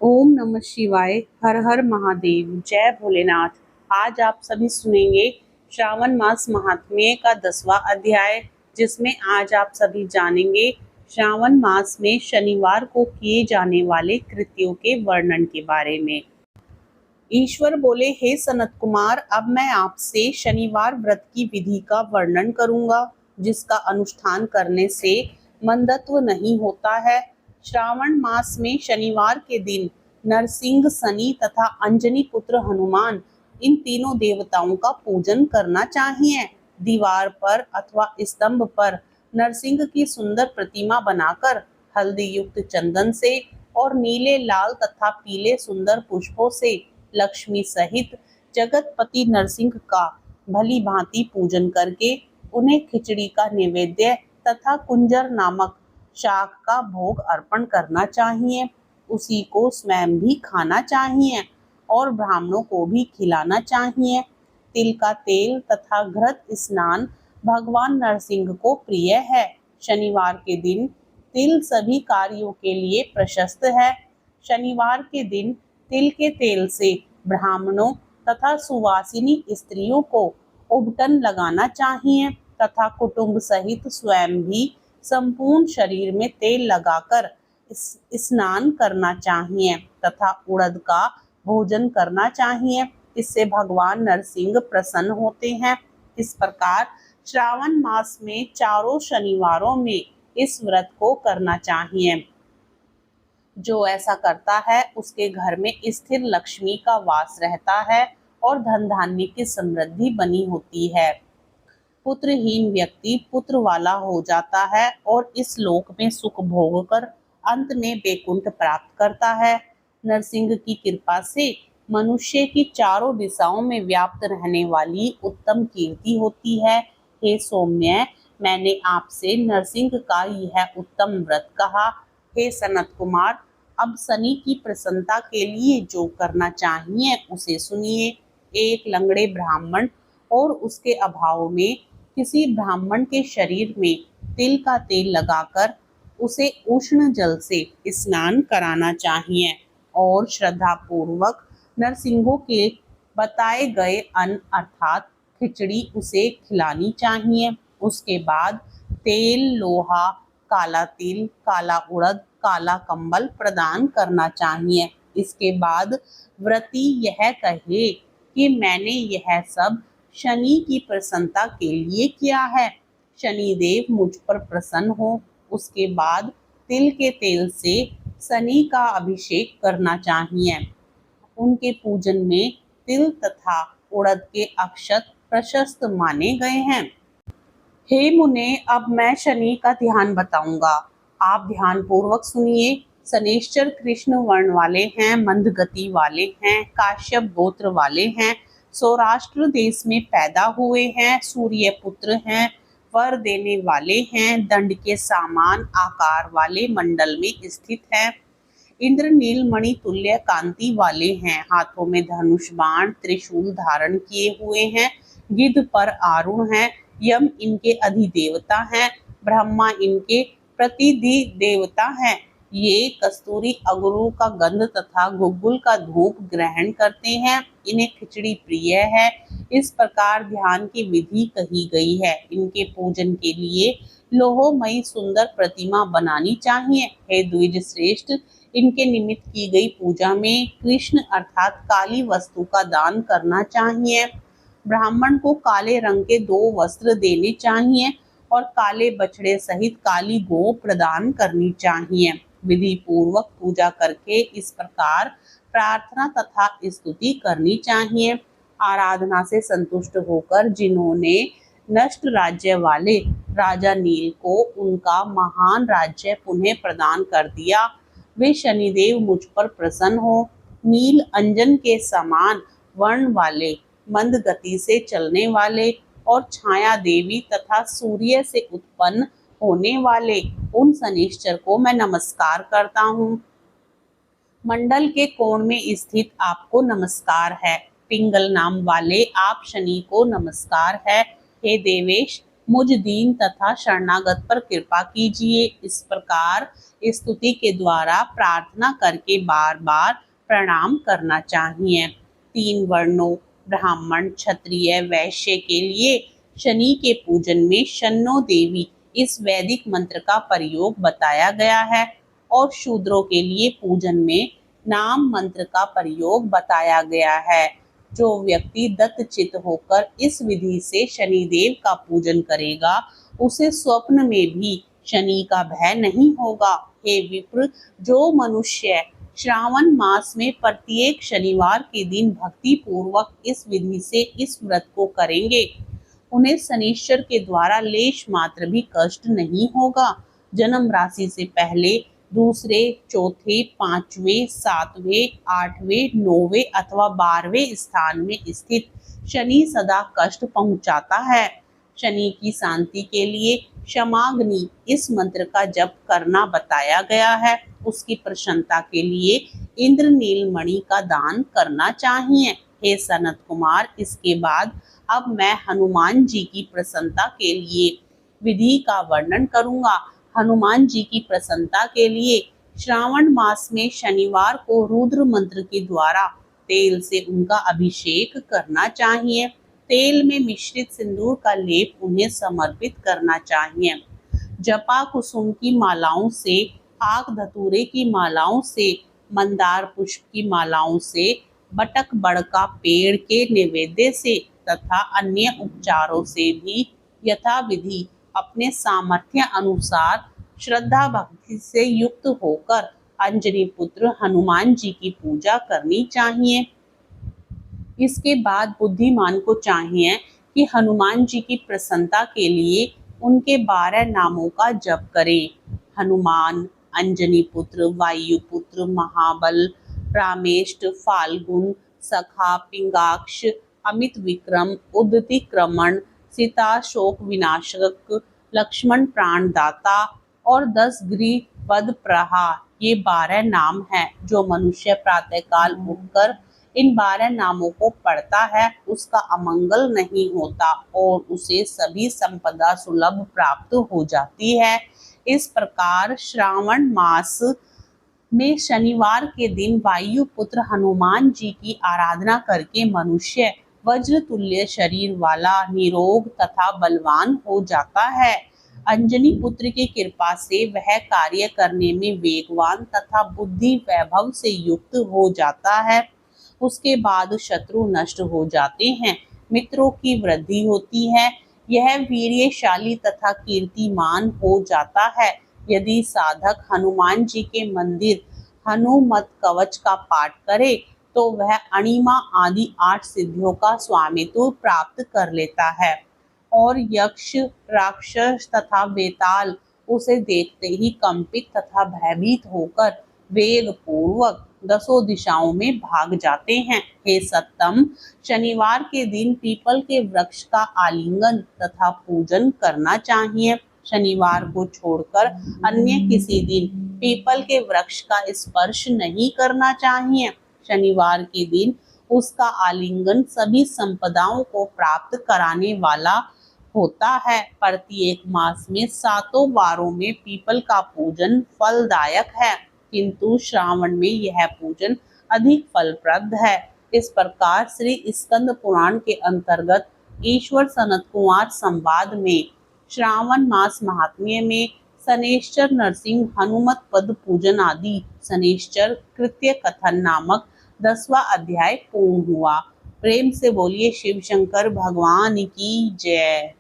ओम नमः शिवाय। हर हर महादेव। जय भोलेनाथ। आज आप सभी सुनेंगे श्रावण मास महात्म्य का 10वां अध्याय, जिसमें आज आप सभी जानेंगे श्रावण मास में शनिवार को किए जाने वाले कृत्यों के वर्णन के बारे में। ईश्वर बोले, हे सनत कुमार, अब मैं आपसे शनिवार व्रत की विधि का वर्णन करूंगा, जिसका अनुष्ठान करने से मंदत्व नहीं होता है। श्रावण मास में शनिवार के दिन नरसिंह, शनि तथा अंजनी पुत्र हनुमान, इन तीनों देवताओं का पूजन करना चाहिए। दीवार पर अथवा स्तंभ पर नरसिंह की सुंदर प्रतिमा बनाकर हल्दी युक्त चंदन से और नीले, लाल तथा पीले सुंदर पुष्पों से लक्ष्मी सहित जगतपति नरसिंह का भली भांति पूजन करके उन्हें खिचड़ी का नैवेद्य तथा कुंजर नामक शाक का भोग अर्पण करना चाहिए। उसी को स्वयं भी खाना चाहिए और ब्राह्मणों को भी खिलाना चाहिए। तिल का तेल तथा घृत स्नान भगवान नरसिंह को प्रिय है। शनिवार के दिन तिल सभी कार्यों के लिए प्रशस्त है। शनिवार के दिन तिल के तेल से ब्राह्मणों तथा सुवासिनी स्त्रियों को उबटन लगाना चाहिए तथा कुटुंब सहित स्वयं भी संपूर्ण शरीर में तेल लगाकर स्नान करना चाहिए तथा उड़द का भोजन करना चाहिए। इससे भगवान नरसिंह प्रसन्न होते हैं। इस प्रकार श्रावण मास में चारों शनिवारों में इस व्रत को करना चाहिए। जो ऐसा करता है उसके घर में स्थिर लक्ष्मी का वास रहता है और धन धान्य की समृद्धि बनी होती है। पुत्रहीन व्यक्ति पुत्र वाला हो जाता है और इस लोक में सुख भोग कर अंत में वैकुंठ प्राप्त करता है। नरसिंह की कृपा से मनुष्य की चारों दिशाओं में व्याप्त रहने वाली उत्तम कीर्ति होती है। हे सौम्य, मैंने आपसे नरसिंह का यह उत्तम व्रत कहा। हे सनत कुमार, अब शनि की प्रसन्नता के लिए जो करना चाहिए उसे सुनिए। एक लंगड़े ब्राह्मण और उसके अभाव में किसी ब्राह्मण के शरीर में तिल का तेल लगाकर उसे उष्ण जल से स्नान कराना चाहिए और श्रद्धा पूर्वक नरसिंहों के बताए गए अन्न अर्थात खिचड़ी उसे खिलानी चाहिए। उसके बाद तेल, लोहा, काला तिल, काला उड़द, काला कंबल प्रदान करना चाहिए। इसके बाद व्रती यह कहे कि मैंने यह सब शनि की प्रसन्नता के लिए किया है, शनि देव मुझ पर प्रसन्न हो। उसके बाद तिल के तेल से शनि का अभिषेक करना चाहिए। उनके पूजन में तिल तथा उड़द के अक्षत प्रशस्त माने गए हैं। हे मुने, अब मैं शनि का ध्यान बताऊंगा। आप ध्यान पूर्वक सुनिए। शनिश्चर कृष्ण वर्ण वाले हैं, मंद गति वाले हैं, काश्यप गोत्र वाले हैं, सौराष्ट्र देश में पैदा हुए हैं, सूर्य पुत्र हैं, वर देने वाले हैं, दंड के समान आकार वाले मंडल में स्थित हैं, इंद्र नीलमणि तुल्य कांति वाले हैं, हाथों में धनुष बाण त्रिशूल धारण किए हुए हैं, गिद्ध पर आरूढ़ हैं, यम इनके अधिदेवता हैं, ब्रह्मा इनके प्रतिधि देवता हैं। ये कस्तूरी अगरू का गंध तथा गुग्गुल का धूप ग्रहण करते हैं। इन्हें खिचड़ी प्रिय है। इस प्रकार ध्यान की विधि कही गई है। इनके पूजन के लिए लोहोमयी सुंदर प्रतिमा बनानी चाहिए। हे द्विज श्रेष्ठ, इनके निमित्त की गई पूजा में कृष्ण अर्थात काली वस्तु का दान करना चाहिए। ब्राह्मण को काले रंग के 2 वस्त्र देने चाहिए और काले बछड़े सहित काली गौ प्रदान करनी चाहिए। विधि पूर्वक पूजा करके इस प्रकार प्रार्थना तथा स्तुति करनी चाहिए। आराधना से संतुष्ट होकर जिन्होंने नष्ट राज्य वाले राजा नील को उनका महान राज्य पुनः प्रदान कर दिया, वे शनिदेव मुझ पर प्रसन्न हो। नील अंजन के समान वर्ण वाले, मंद गति से चलने वाले और छाया देवी तथा सूर्य से उत्पन्न होने वाले उन शनिश्चर को मैं नमस्कार करता हूँ। मंडल के कोण में स्थित आपको नमस्कार है। पिंगल नाम वाले आप शनि को नमस्कार है। हे देवेश, मुझ दीन तथा शरणागत पर कृपा कीजिए। इस प्रकार स्तुति के द्वारा प्रार्थना करके बार बार प्रणाम करना चाहिए। 3 वर्णों ब्राह्मण, क्षत्रिय, वैश्य के लिए शनि के पूजन में शन्नो देवी इस वैदिक मंत्र का प्रयोग बताया गया है और शूद्रों के लिए पूजन में नाम मंत्र का प्रयोग बताया गया है। जो व्यक्ति दत्तचित्त होकर इस विधि से शनिदेव का पूजन करेगा उसे स्वप्न में भी शनि का भय नहीं होगा। हे विप्र, जो मनुष्य श्रावण मास में प्रत्येक शनिवार के दिन भक्ति पूर्वक इस विधि से इस व्रत को करेंगे उन्हें शनिश्चर के द्वारा लेश मात्र भी कष्ट नहीं होगा। जन्म राशि से पहले, दूसरे, चौथे, 5वें, 7वें, 8वें, 9वें अथवा 12वें स्थान में स्थित शनि सदा कष्ट पहुंचाता है। शनि की शांति के लिए क्षमाग्नि इस मंत्र का जप करना बताया गया है। उसकी प्रसन्नता के लिए इंद्र नीलमणि का दान करना चाहिए। हे सनत कुमार, इसके बाद अब मैं हनुमान जी की प्रसन्नता के लिए विधि का वर्णन करूंगा। हनुमान जी की प्रसन्नता के लिए श्रावण मास में शनिवार को रुद्र मंत्र के द्वारा तेल से उनका अभिषेक करना चाहिए। तेल में मिश्रित सिंदूर का लेप उन्हें समर्पित करना चाहिए। जपा कुसुम की मालाओं से, आक धतूरे की मालाओं से, मंदार पुष्प की मालाओं से, बटक बड़ का पेड़ के नैवेद्य से तथा अन्य उपचारों से भी यथाविधि अपने सामर्थ्य अनुसार श्रद्धा भक्ति से युक्त होकर अंजनी पुत्र हनुमान जी की पूजा करनी चाहिए। इसके बाद बुद्धिमान को चाहिए कि हनुमान जी की प्रसन्नता के लिए उनके 12 नामों का जप करे। हनुमान, अंजनी पुत्र, वायुपुत्र, महाबल, रामेष्ट, फाल्गुन, सखा, पिंगाक्ष, अमित विक्रम, उद्धति क्रमण, सीता शोक विनाशक, लक्ष्मण प्राणदाता और 10 गृह पद प्रहा, ये 12 नाम हैं। जो मनुष्य प्रातःकाल उठकर इन 12 नामों को पढ़ता है उसका अमंगल नहीं होता और उसे सभी संपदा सुलभ प्राप्त हो जाती है। इस प्रकार श्रावण मास में शनिवार के दिन वायुपुत्र हनुमान जी की आराधना करके मनुष्य वज्र तुल्य शरीर वाला, निरोग तथा बलवान हो जाता है। अंजनी पुत्र की कृपा से वह कार्य करने में वेगवान तथा बुद्धि वैभव से युक्त हो जाता है। उसके बाद शत्रु नष्ट हो जाते हैं, मित्रों की वृद्धि होती है, यह वीर्यशाली तथा कीर्तिमान हो जाता है। यदि साधक हनुमान जी के मंदिर हनुमत कवच का पाठ करे तो वह अणिमा आदि 8 सिद्धियों का स्वामित्व प्राप्त कर लेता है और यक्ष, राक्षस तथा बेताल उसे देखते ही कंपित तथा भयभीत होकर वेग पूर्वक 10 दिशाओं में भाग जाते हैं। हे सत्तम, शनिवार के दिन पीपल के वृक्ष का आलिंगन तथा पूजन करना चाहिए। शनिवार को छोड़कर अन्य किसी दिन पीपल के वृक्ष का स्पर्श नहीं करना चाहिए। शनिवार के दिन उसका आलिंगन सभी संपदाओं को प्राप्त कराने वाला होता है। प्रत्येक मास में 7 वारों में पीपल का पूजन फलदायक है, किंतु श्रावण में यह पूजन अधिक फलप्रद है। इस प्रकार श्री स्कंद पुराण के अंतर्गत ईश्वर सनत कुमार संवाद में श्रावण मास महात्म्य में शनैश्चर नरसिंह हनुमत पद पूजन आदि शनैश्चर कृत्य कथन नामक 10वां अध्याय पूर्ण हुआ। प्रेम से बोलिए शिव शंकर भगवान की जय।